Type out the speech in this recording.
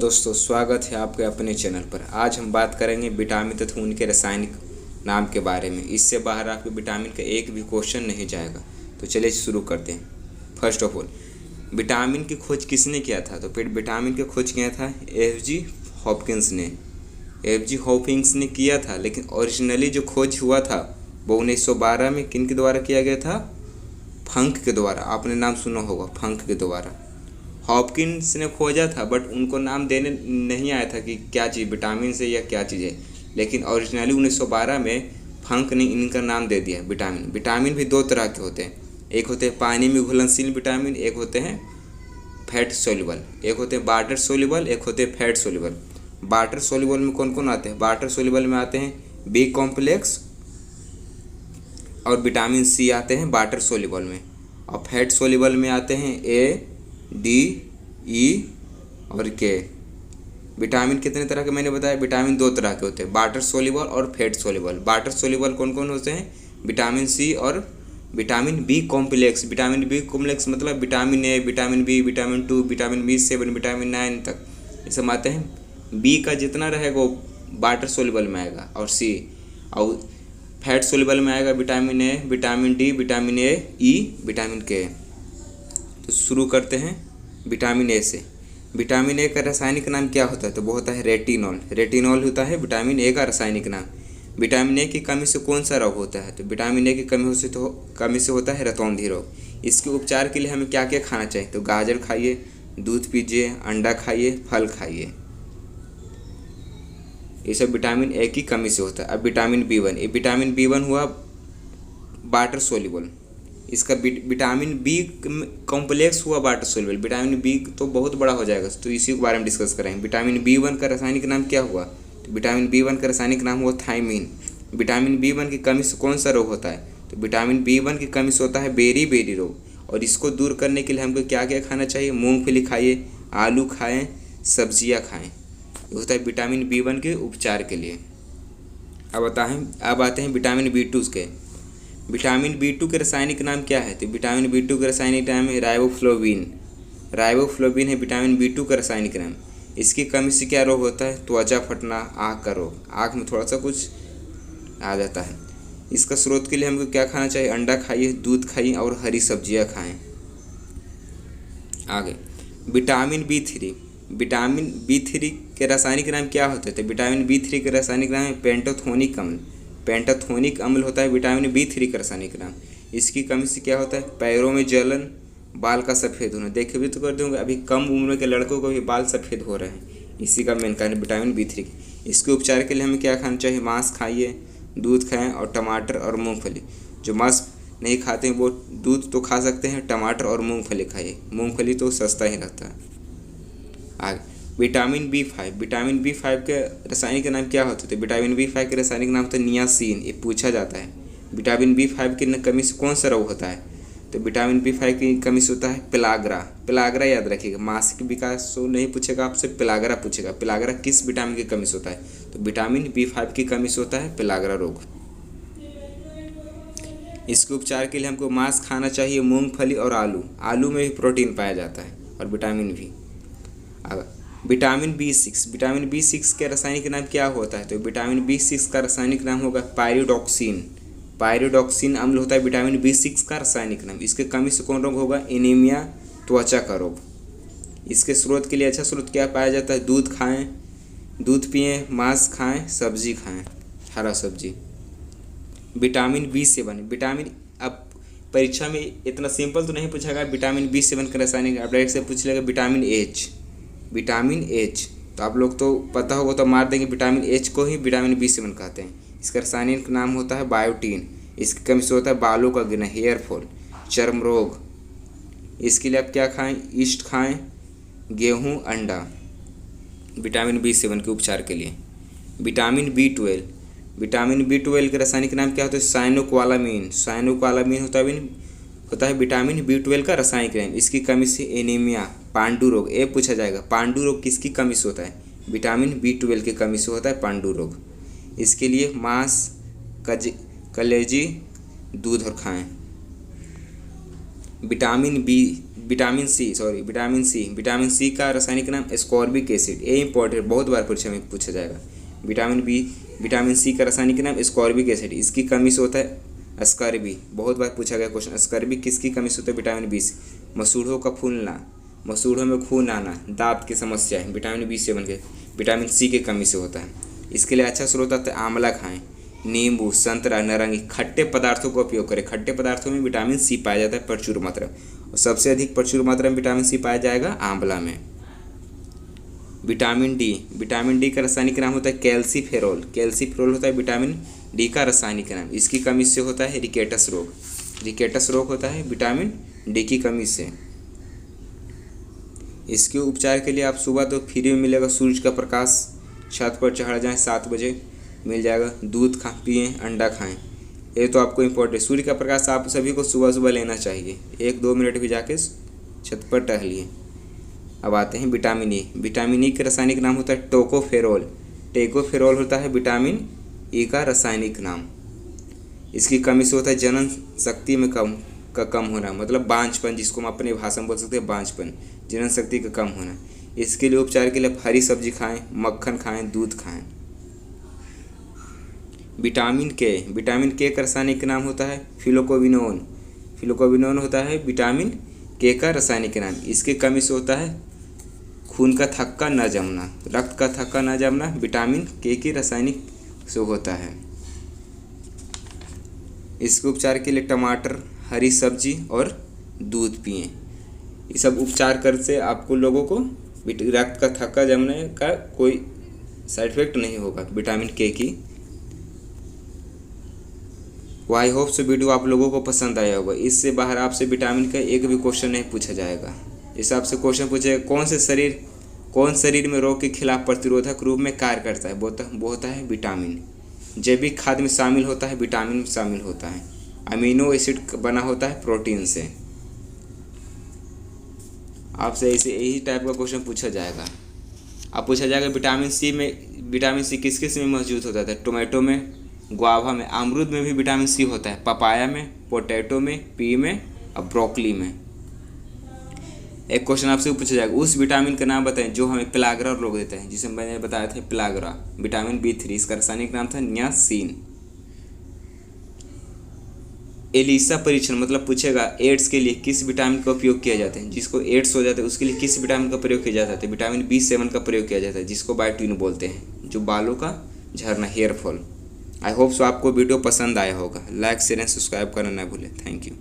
दोस्तों, स्वागत है आपके अपने चैनल पर। आज हम बात करेंगे विटामिन तथा उनके रासायनिक नाम के बारे में। इससे बाहर आपके विटामिन का एक भी क्वेश्चन नहीं जाएगा। तो चलिए शुरू करते हैं। फर्स्ट ऑफ ऑल, विटामिन की खोज किसने किया था? तो फिर विटामिन की खोज किया था एफ.जी. हॉपकिंस ने। एफ.जी. हॉपकिंस ने किया था, लेकिन ओरिजिनली जो खोज हुआ था वो 1912 में किन के द्वारा किया गया था? फंक के द्वारा। आपने नाम सुना होगा, फंक के द्वारा। हॉपकिंस ने खोजा था, बट उनको नाम देने नहीं आया था कि क्या चीज़ विटामिन से या क्या चीज़ है। लेकिन ओरिजिनली 1912 में फंक ने इनका नाम दे दिया विटामिन। विटामिन भी दो तरह के होते हैं, एक होते हैं पानी में घुलनशील विटामिन, एक होते हैं फैट सोल्यूबल। एक होते हैं वाटर सोल्यूबल, एक होते हैं फैट सोल्यूबल। वाटर सोल्यूबल में कौन कौन आते हैं? वाटर सोल्यूबल में आते हैं बी कॉम्प्लेक्स और विटामिन सी आते हैं वाटर सोल्यूबल में। और फैट सोल्यूबल में आते हैं ए, डी, ई और के। विटामिन कितने तरह के मैंने बताया? विटामिन दो तरह के होते हैं, वाटर सोल्यूबल और फैट सोल्यूबल। वाटर सोल्यूबल कौन कौन होते हैं? विटामिन सी और vitamin B complex. Vitamin B complex मतलब vitamin A, vitamin B, vitamin 2, vitamin B7, vitamin 9 तक ये सब आते हैं। बी का जितना रहेगा वो वाटर सोल्यूबल में आएगा, और सी और फैट सोल्यूबल में आएगा vitamin A, vitamin D, vitamin A, E, vitamin के। तो शुरू करते हैं विटामिन ए से। विटामिन ए का रासायनिक नाम क्या होता है? तो वो होता है रेटिनॉल। रेटिनॉल होता है विटामिन ए का रासायनिक नाम। विटामिन ए की कमी से कौन सा रोग होता है? तो विटामिन ए की कमी से होता है रतौंधी रोग। इसके उपचार के लिए हमें क्या क्या खाना चाहिए? तो गाजर खाइए, दूध पीजिए, अंडा खाइए, फल खाइए। ये सब विटामिन ए की कमी से होता है। अब विटामिन B1, ये विटामिन B1 हुआ वाटर सोल्यूबल। इसका विटामिन बी कॉम्प्लेक्स हुआ वाटर सोल्यूबल। विटामिन बी तो बहुत बड़ा हो जाएगा, तो इसी के बारे में डिस्कस करेंगे। विटामिन B1 का रासायनिक नाम क्या हुआ? तो विटामिन B1 का रासायनिक नाम हुआ थायमीन। विटामिन B1 की कमी से कौन सा रोग होता है? तो विटामिन B1 की कमी से होता है बेरी रोग। और इसको दूर करने के लिए हमको क्या क्या खाना चाहिए? मूंगफली खाइए, आलू खाएँ, सब्जियाँ खाएँ। ये होता है विटामिन B1 के उपचार के लिए। अब आते हैं विटामिन B2 के। विटामिन B2 के रासायनिक नाम क्या है? तो विटामिन B2 का रासायनिक नाम है राइबोफ्लोविन। राइबोफ्लोविन है विटामिन B2 का रासायनिक नाम। इसकी कमी से क्या रोग होता है? त्वचा फटना, आँख का रोग, आँख में थोड़ा सा कुछ आ जाता है। इसका स्रोत के लिए हमको क्या खाना चाहिए? अंडा खाइए, दूध खाइए और हरी सब्जियां खाएं। आगे विटामिन B3। विटामिन B3 के रासायनिक नाम क्या होते हैं? तो विटामिन B3 के रासायनिक नाम है पेंटोथोनिक अम्ल। पेंटाथोनिक अम्ल होता है विटामिन B3 का रासायनिक नाम। इसकी कमी से क्या होता है? पैरों में जलन, बाल का सफ़ेद होना। देखे भी तो कर दूँगा, अभी कम उम्र के लड़कों को भी बाल सफ़ेद हो रहे हैं। इसी का मेन कारण विटामिन B3। इसके उपचार के लिए हमें क्या खाना चाहिए? मांस खाइए, दूध खाएँ और टमाटर और मूँगफली। जो मांस नहीं खाते हैं वो दूध तो खा सकते हैं, टमाटर और मूँगफली खाइए। मूँगफली तो सस्ता ही रहता है। आगे विटामिन B5। विटामिन B5 के रासायनिक नाम क्या होते थे? विटामिन B5 के रासायनिक नाम होता है नियासिन। ये पूछा जाता है। विटामिन B5 की कमी से कौन सा रोग होता है? तो विटामिन B5 की कमी से होता है पेलाग्रा। पेलाग्रा याद रखिएगा, मासिक विकास तो नहीं पूछेगा आपसे, पेलाग्रा पूछेगा। पेलाग्रा किस विटामिन की कमी से होता है? तो विटामिन B5 की कमी से होता है पेलाग्रा रोग। इसके उपचार के लिए हमको मांस खाना चाहिए, मूँगफली और आलू। आलू में भी प्रोटीन पाया जाता है और विटामिन भी। Vitamin B6। विटामिन B6 के रासायनिक नाम क्या होता है? तो विटामिन B6 का रासायनिक नाम होगा पायरिडॉक्सिन। पायरिडॉक्सिन अम्ल होता है विटामिन B6 का रासायनिक नाम। इसके कमी से कौन रोग होगा? एनीमिया, त्वचा का रोग। इसके स्रोत के लिए अच्छा स्रोत क्या पाया जाता है? दूध खाएं, दूध पिएं, मांस खाएं, सब्जी खाएं, हरा सब्जी। Vitamin B7। विटामिन अब परीक्षा में इतना सिंपल तो नहीं पूछेगा विटामिन B7 का रासायनिक। अब डायरेक्ट से पूछ लेगा विटामिन H। विटामिन H तो आप लोग तो पता होगा तो मार देंगे। विटामिन H को ही विटामिन B7 कहते हैं। इसका रासायनिक नाम होता है बायोटीन। इसकी कमी से होता है बालों का गिरना, हेयर फॉल, चर्म रोग। इसके लिए आप क्या खाएं? ईस्ट खाएं, गेहूं, अंडा। विटामिन B7 के उपचार के लिए विटामिन B12। विटामिन B12 के रासायनिक नाम क्या होता है? साइनोक्वालामीन। साइनोक्वालामीन होता है विटामिन B12 का रासायनिक नाम। इसकी कमी से एनीमिया, पांडु रोग, ये पूछा जाएगा। पांडु रोग किसकी कमी से होता है? विटामिन B12 की कमी से होता है पांडु रोग। इसके लिए मांस, कलेजी, दूध और खाएं। विटामिन सी का रासायनिक नाम एस्कॉर्बिक एसिड। ये इंपॉर्टेंट, बहुत बार परीक्षा में पूछा जाएगा। विटामिन सी का रासायनिक नाम एस्कॉर्बिक एसिड। इसकी कमी से होता है अस्कर्बी, बहुत बार पूछा गया क्वेश्चन। अस्कर्बी किसकी कमी से होता है? विटामिन बी से। मसूड़ों का फूलना, मसूड़ों में खून आना, दांत की समस्या है, विटामिन बी सेवन के विटामिन सी की कमी से होता है। इसके लिए अच्छा स्रोत होता है आंवला खाएं, नींबू, संतरा, नारंगी, खट्टे पदार्थों का उपयोग करें। खट्टे पदार्थों में विटामिन सी पाया जाता है प्रचुर मात्रा, और सबसे अधिक प्रचुर मात्रा में विटामिन सी पाया जाएगा आंवला में। विटामिन डी का रासायनिक नाम होता है कैल्सीफेरोल। कैल्सीफेरोल होता है विटामिन डी का रासायनिक नाम। इसकी कमी से होता है रिकेटस रोग। रिकेटस रोग होता है विटामिन डी की कमी से। इसके उपचार के लिए आप सुबह तो फ्री में मिलेगा सूरज का प्रकाश, छत पर चढ़ जाएं 7 बजे मिल जाएगा। दूध पिएँ, अंडा खाएं। ये तो आपको इम्पोर्टेंट। सूर्य का प्रकाश आप सभी को सुबह सुबह लेना चाहिए। 1-2 मिनट भी जाके छत पर टहलिए। अब आते हैं विटामिन ई। विटामिन ई का रासायनिक नाम होता है टोकोफेरोल। टेकोफेरोल होता है विटामिन ई का रासायनिक नाम। इसकी कमी से होता है जनन शक्ति में कम होना, मतलब बांझपन, जिसको हम अपनी भाषा में बोल सकते हैं बांझपन, जनन शक्ति का कम होना। इसके लिए उपचार के लिए हरी सब्जी खाएं, मक्खन खाएं, दूध खाएं। विटामिन के का रासायनिक नाम होता है फिलोकोविनोन। फिलोकोविनोन होता है विटामिन के का रासायनिक नाम। इसके कमी से होता है खून का थक्का न जमना, रक्त का थक्का न जमना, विटामिन के की रासायनिक से होता है। इसके उपचार के लिए टमाटर, हरी सब्जी और दूध पिएं। ये सब उपचार कर से आपको लोगों को रक्त का थक्का जमने का कोई साइड इफेक्ट नहीं होगा विटामिन के की। आई होप से वीडियो आप लोगों को पसंद आया होगा। इससे बाहर आपसे विटामिन का एक भी क्वेश्चन नहीं पूछा जाएगा। इस आपसे क्वेश्चन पूछेगा कौन शरीर में रोग के खिलाफ प्रतिरोधक रूप में कार्य करता है? वो होता है विटामिन। जैविक खाद्य में शामिल होता है, विटामिन में शामिल होता है। अमीनो एसिड बना होता है प्रोटीन से। आपसे ऐसे यही टाइप का क्वेश्चन पूछा जाएगा। अब पूछा जाएगा विटामिन सी किस किस में मौजूद होता है? टोमेटो में, गुआवा में, अमरूद में भी विटामिन सी होता है, पपाया में, पोटैटो में, पी में और ब्रोकली में। एक क्वेश्चन आपसे पूछा जाएगा उस विटामिन का नाम बताएं जो हमें पेलाग्रा रोग देता है, जिसे मैंने बताया था पेलाग्रा, विटामिन B3। इसका रासायनिक नाम था नियासिन। एलिसा परीक्षण मतलब पूछेगा एड्स के लिए किस विटामिन का उपयोग किया जाता है? जिसको एड्स हो जाता है उसके लिए किस विटामिन का प्रयोग किया जाता है? विटामिन B7 का प्रयोग किया जाता है, जिसको बायोटिन बोलते हैं, जो बालों का झड़ना, hair fall. I hope so आपको वीडियो पसंद आया होगा। लाइक, शेयर एंड सब्सक्राइब करना ना भूलें। Thank you.